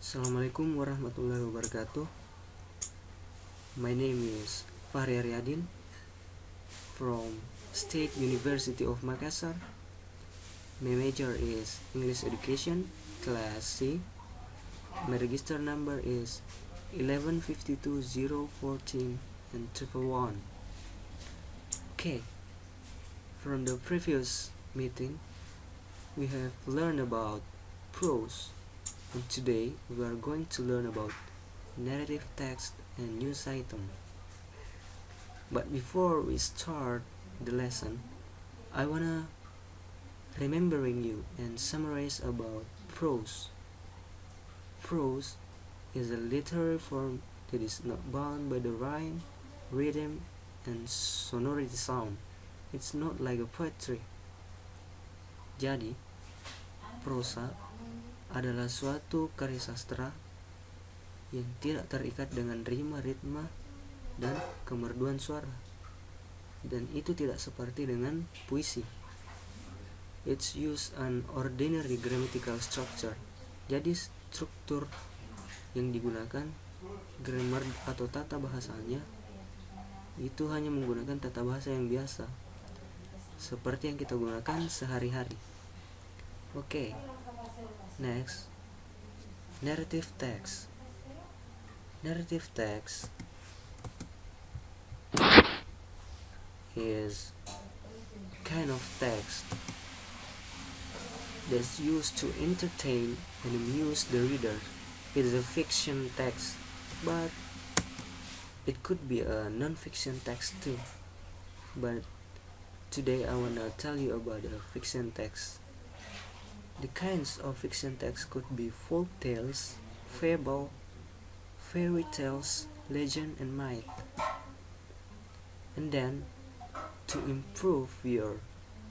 Assalamualaikum warahmatullahi wabarakatuh. My name is Fahri Aryadin from State University of Makassar. My major is English Education, Class C. My register number is 1152014 and 111. Okay, from the previous meeting, we have learned about prose. And today we are going to learn about narrative text and news item. But before we start the lesson, I wanna remembering you and summarize about prose. Prose is a literary form that is not bound by the rhyme, rhythm, and sonority sound. It's not like a poetry. Jadi, prosa adalah suatu karya sastra yang tidak terikat dengan rima, ritma, dan kemerduan suara. Dan itu tidak seperti dengan puisi. It's use an ordinary grammatical structure. Jadi struktur yang digunakan, grammar atau tata bahasanya, itu hanya menggunakan tata bahasa yang biasa, seperti yang kita gunakan sehari-hari. Oke. Next, narrative text. Narrative text is kind of text that's used to entertain and amuse the reader. It is a fiction text, but it could be a non-fiction text too. But today I wanna tell you about a fiction text. The kinds of fiction text could be folk tales, fable, fairy tales, legend, and myth. And then, to improve your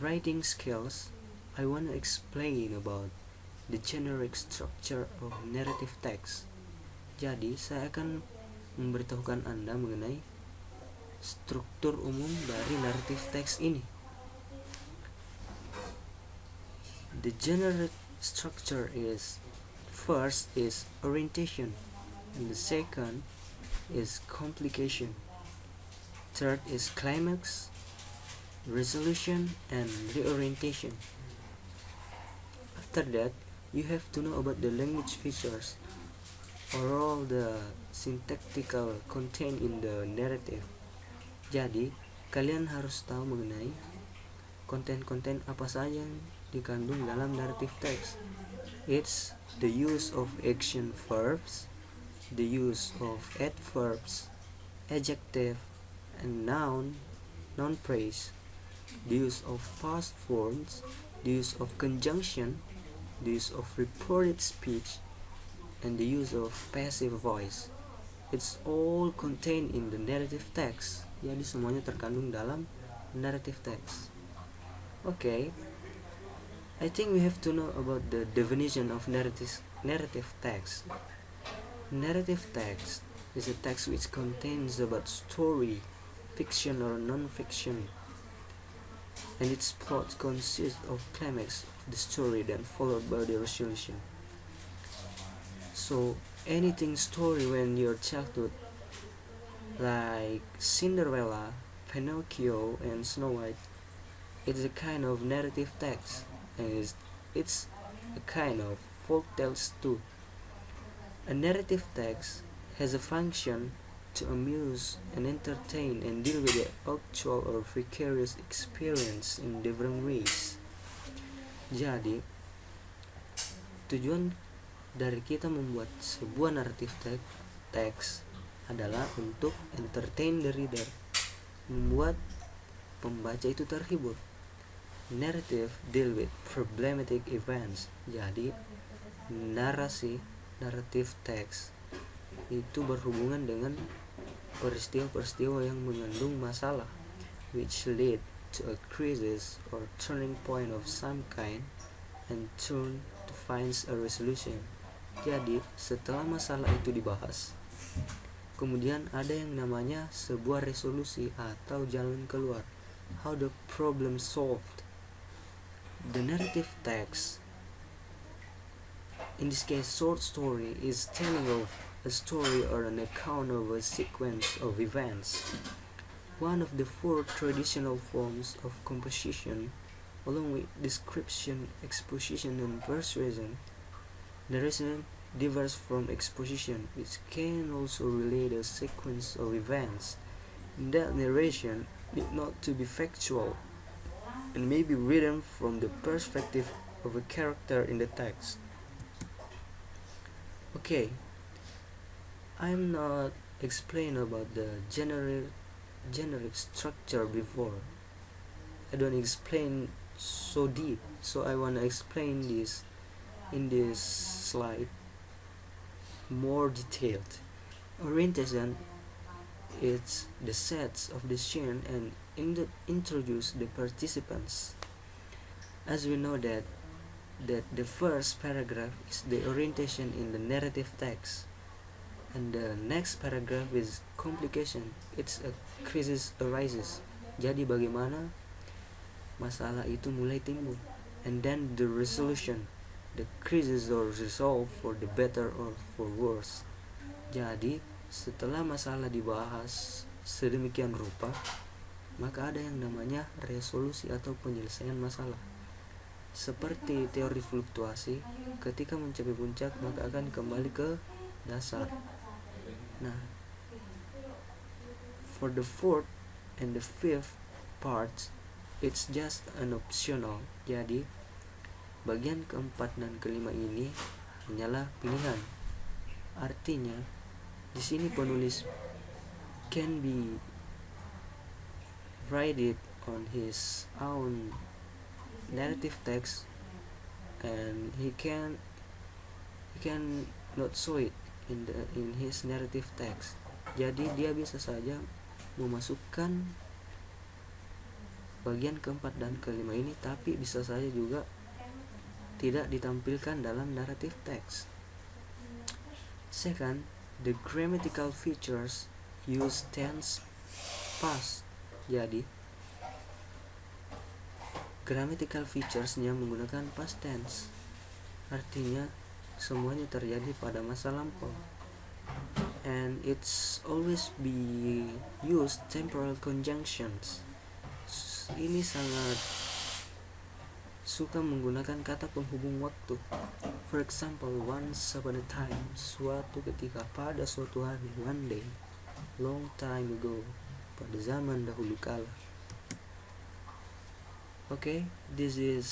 writing skills, I want to explain about the generic structure of narrative text. Jadi, saya akan memberitahukan Anda mengenai struktur umum dari narrative text ini. The general structure is, first is orientation, and the second is complication, third is climax, resolution, and reorientation. After that, you have to know about the language features or all the syntactical content in the narrative. Jadi, kalian harus tahu mengenai konten-konten apa saja yang dikandung dalam narrative text. It's the use of action verbs, the use of adverbs, adjective, and noun phrase, the use of past forms, the use of conjunction, the use of reported speech, and the use of passive voice. It's all contained in the narrative text. Jadi semuanya terkandung dalam narrative text. Okay, I think we have to know about the definition of narrative text. Narrative text is a text which contains about story, fiction or non-fiction, and its plot consists of climax of the story then followed by the resolution. So anything story when your childhood, like Cinderella, Pinocchio, and Snow White, it's a kind of narrative text, and it's a kind of folk tales too. A narrative text has a function to amuse and entertain and deal with the actual or vicarious experience in different ways. Jadi, tujuan dari kita membuat sebuah narrative text adalah untuk entertain the reader, membuat pembaca itu terhibur. Narrative deal with problematic events. Jadi, narrative text itu berhubungan dengan peristiwa-peristiwa yang mengandung masalah, which lead to a crisis or turning point of some kind and turn to find a resolution. Jadi, setelah masalah itu dibahas, kemudian ada yang namanya sebuah resolusi atau jalan keluar. How the problem solved. The narrative text In this case, short story is telling of a story or an account of a sequence of events. One of the four traditional forms of composition, along with description, exposition, and persuasion. Narration differs from exposition, which can also relate a sequence of events. That narration need not to be factual and may be written from the perspective of a character in the text. Okay, I'm not explain about the generic structure before. I don't explain so deep, so I wanna explain this in this slide more detailed. Orientation is the sets of the scene and introduce the participants. As we know that the first paragraph is the orientation in the narrative text, and the next paragraph is complication. It's a crisis arises. Jadi bagaimana masalah itu mulai timbul, and then the resolution, the crisis or resolve for the better or for worse. Jadi setelah masalah dibahas sedemikian rupa, maka ada yang namanya resolusi atau penyelesaian masalah. Seperti teori fluktuasi, ketika mencapai puncak maka akan kembali ke dasar. Nah, for the fourth and the fifth parts, it's just an optional. Jadi bagian keempat dan kelima ini hanyalah pilihan. Artinya di sini penulis can be write it on his own narrative text, and he can not show it in his narrative text. Jadi dia bisa saja memasukkan bagian keempat dan kelima ini, tapi bisa saja juga tidak ditampilkan dalam narrative text. Second, the grammatical features use tense past. Jadi grammatical featuresnya menggunakan past tense. Artinya semuanya terjadi pada masa lampau. And it's always be used temporal conjunctions. Ini sangat suka menggunakan kata penghubung waktu. For example, once upon a time, suatu ketika, pada suatu hari, one day, long time ago, pada zaman dahulu kala. Okay, this is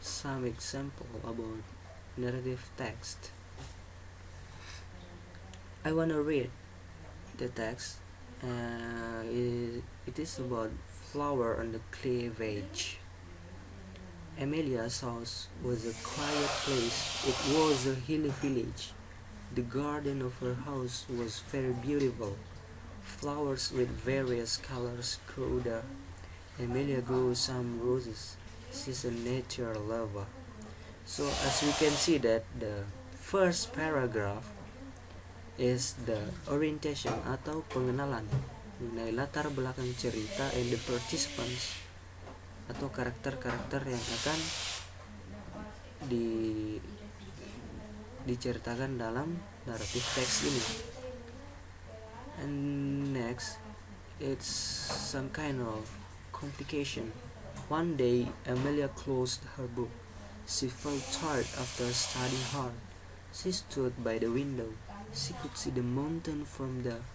some example about narrative text. I wanna read the text. It is about flower on the cleavage. Amelia's house was a quiet place. It was a hilly village. The garden of her house was very beautiful. Flowers with various colors grew there. Amelia grew some roses. She's a nature lover. So as we can see that the first paragraph is the orientation atau pengenalan mengenai latar belakang cerita and the participants atau karakter-karakter yang akan diceritakan dalam naratif teks ini. And next, it's some kind of complication. One day, Amelia closed her book. She felt tired after studying hard. She stood by the window. She could see the mountain from there.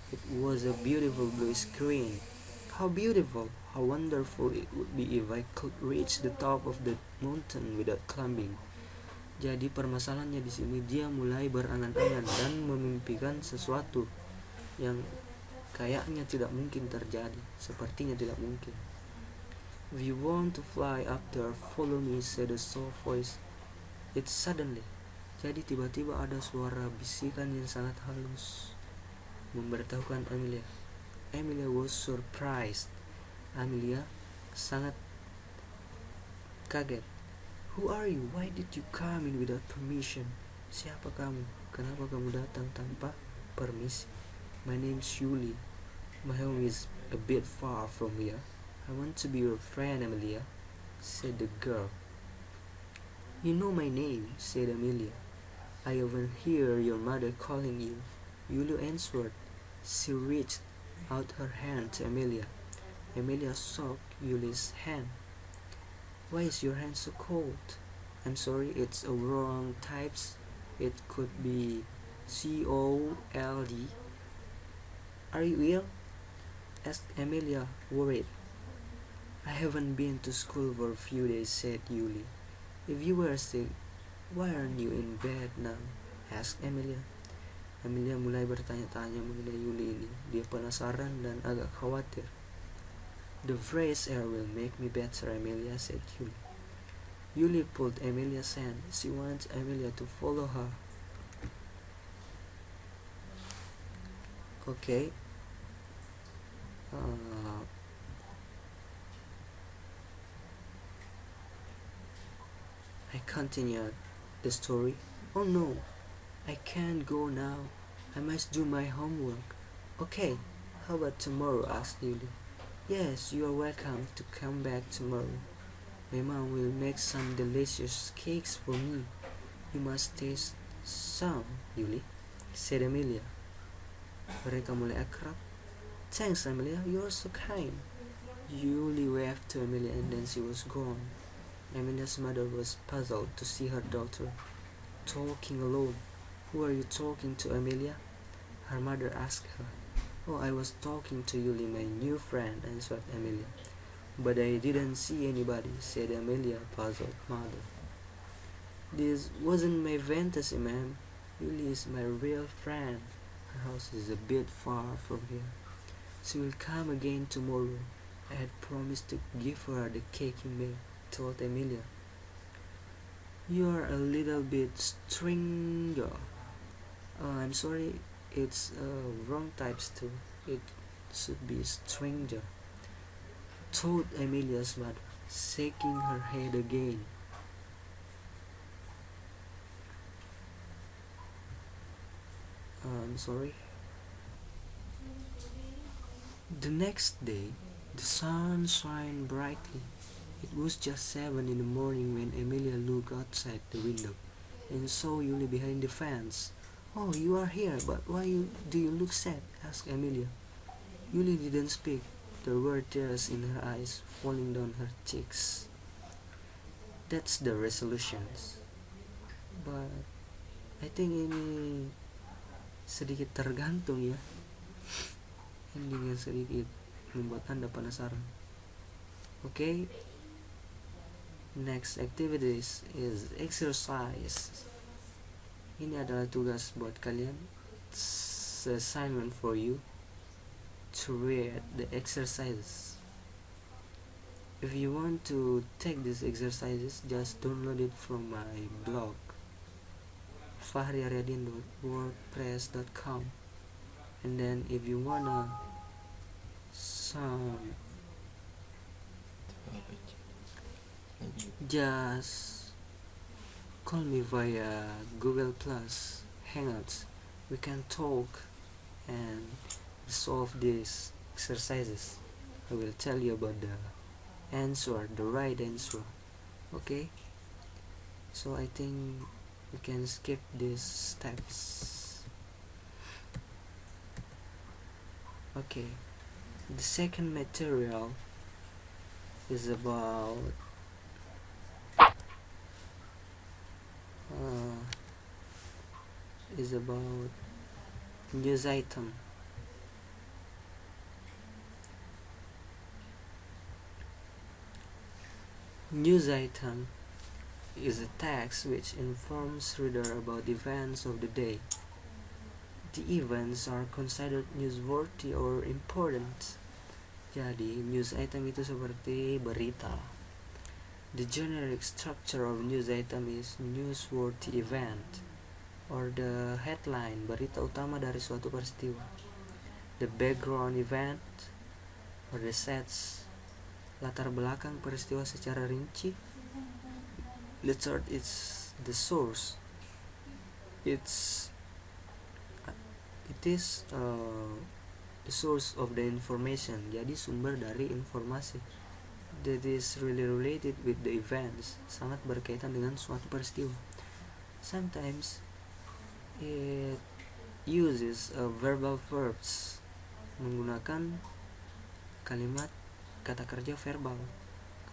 It was a beautiful blue screen. How beautiful, how wonderful it would be if I could reach the top of the mountain without climbing. Jadi permasalahannya di sini dia mulai berangan-angan dan memimpikan sesuatu yang kayaknya tidak mungkin terjadi, sepertinya tidak mungkin. If you want to fly up there, follow me, said a soft voice. It's suddenly. Jadi tiba-tiba ada suara bisikan yang sangat halus memberitahukan Amelia. Amelia was surprised. Amelia sangat kaget. Who are you? Why did you come in without permission? Siapa kamu? Kenapa kamu datang tanpa permisi? My name's Julie. My home is a bit far from here. I want to be your friend, Amelia, said the girl. "You know my name," said Amelia. "I often hear your mother calling you." Yuli answered. She reached out her hand to Amelia. Amelia shook Yuli's hand. "Why is your hand so cold?" "I'm sorry, it's a wrong types. It could be COLD." "Are you ill?" asked Amelia, worried. "I haven't been to school for a few days," said Yuli. "If you were sick, why aren't you in bed now?" asked Amelia. Amelia mulai bertanya-tanya mengenai Yuli ini. Dia penasaran dan agak khawatir. "The fresh air will make me better," Amelia said Yuli. Yuli pulled Amelia's hand. She wanted Amelia to follow her. Okay. I continued the story. "Oh no, I can't go now. I must do my homework." "Okay, how about tomorrow?" asked Yuli. "Yes, you are welcome to come back tomorrow. My mom will make some delicious cakes for me. You must taste some, Yuli," said Amelia. Mereka mulai akrab. "Thanks, Amelia, you are so kind." Yuli waved to Amelia and then she was gone. Amelia's mother was puzzled to see her daughter talking alone. "Who are you talking to, Amelia?" her mother asked her. "Oh, I was talking to Yuli, my new friend," answered Amelia. "But I didn't see anybody," said Amelia, puzzled mother. "This wasn't my fantasy, ma'am. Yuli is my real friend. Her house is a bit far from here. She will come again tomorrow. I had promised to give her the cake you made," told Amelia. "You are a little bit stranger." "I'm sorry, it's wrong types too. It should be stranger," told Amelia's mother, shaking her head again. "I'm sorry." The next day, the sun shined brightly. It was just 7 in the morning when Amelia looked outside the window and saw Yuli behind the fence. "Oh, you are here, but why do you look sad?" asked Amelia. Yuli didn't speak. There were tears in her eyes, falling down her cheeks. That's the resolutions. But I think ini sedikit tergantung ya. Endingnya sedikit membuat Anda penasaran. Okay, next activities is exercise. Ini adalah tugas buat kalian. It's assignment for you to read the exercises. If you want to take these exercises, just download it from my blog fahri.wordpress.com. And then if you wanna some, just call me via Google Plus Hangouts. We can talk and solve these exercises. I will tell you about the right answer. Okay, so I think we can skip these steps. Okay, the second material is about news item. News item is a text which informs reader about events of the day. The events are considered newsworthy or important. Jadi, news item itu seperti berita. The generic structure of news item is newsworthy event, or the headline, berita utama dari suatu peristiwa. The background event, or the sets, latar belakang peristiwa secara rinci. The third is the source. It is the source of the information. Jadi sumber dari informasi. that is really related with the events, sangat berkaitan dengan suatu peristiwa. Sometimes it uses verbal verbs, menggunakan kalimat kata kerja verbal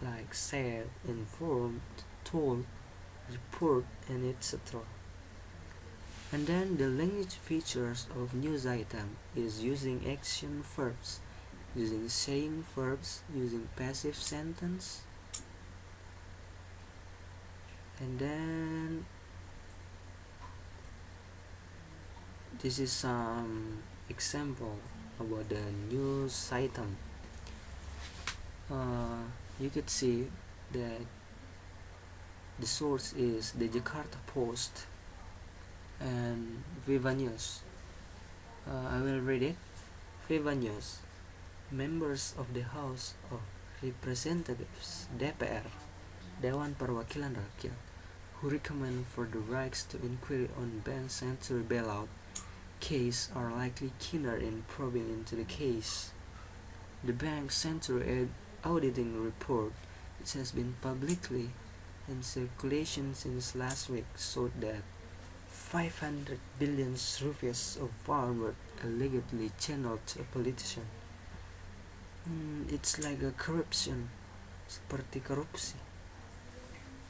like said, informed, told, report, and etc. And then the language features of news item is using action verbs, using saying verbs, using passive sentence. And then this is some example about the news item. You could see that the source is the Jakarta Post and Viva News. I will read it. Viva News. Members of the House of Representatives (DPR), Dewan Perwakilan Rakyat, who recommend for the rights to inquiry on Bank Century bailout case are likely keener in probing into the case. The Bank Century auditing report, which has been publicly in circulation since last week, showed that 500 billion rupiahs of funds were allegedly channeled to a politician. It's like a corruption, seperti korupsi.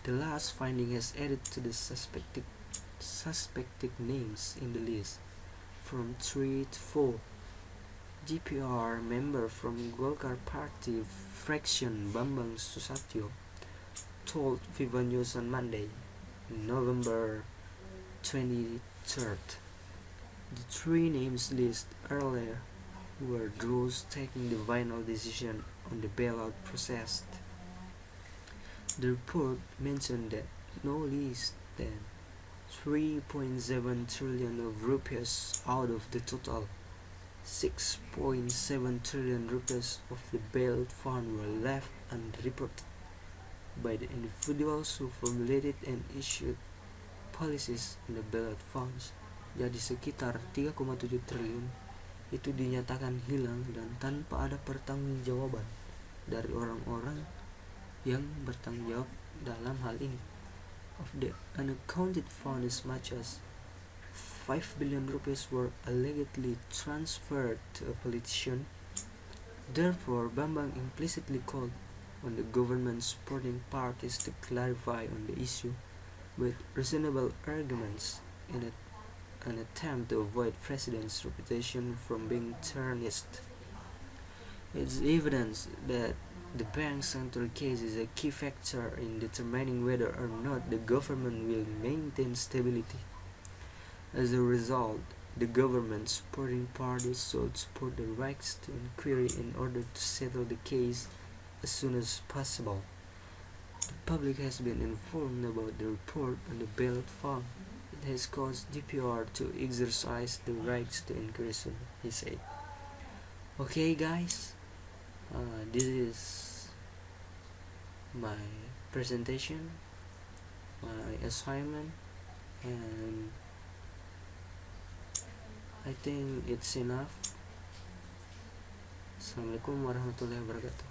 The last finding has added to the suspected names in the list from 3 to 4. DPR member from Golkar Party fraction Bambang Susatyo told Viva News on Monday, November 23rd. The 3 names listed earlier were those taking the final decision on the bailout process. The report mentioned that no less than 3.7 trillion of rupees out of the total 6.7 trillion rupees of the bailout fund were left unreported by the individuals who formulated and issued policies in the bailout funds. Jadi sekitar 3,7 triliun itu dinyatakan hilang dan tanpa ada pertanggungjawaban dari orang-orang yang bertanggung jawab dalam hal ini. Of the unaccounted fund, as much as 5 billion rupees were allegedly transferred to a politician. Therefore, Bambang implicitly called on the government supporting parties to clarify on the issue with reasonable arguments in an attempt to avoid President's reputation from being tarnished. It's evidence that the Bank Century case is a key factor in determining whether or not the government will maintain stability. As a result, the government supporting parties should support the rights to inquiry in order to settle the case as soon as possible. The public has been informed about the report on the bailout fund. It has caused DPR to exercise the rights to inquiry soon, he said. Okay guys, this is my presentation, my assignment, and I think it's enough. Assalamualaikum warahmatullahi wabarakatuh.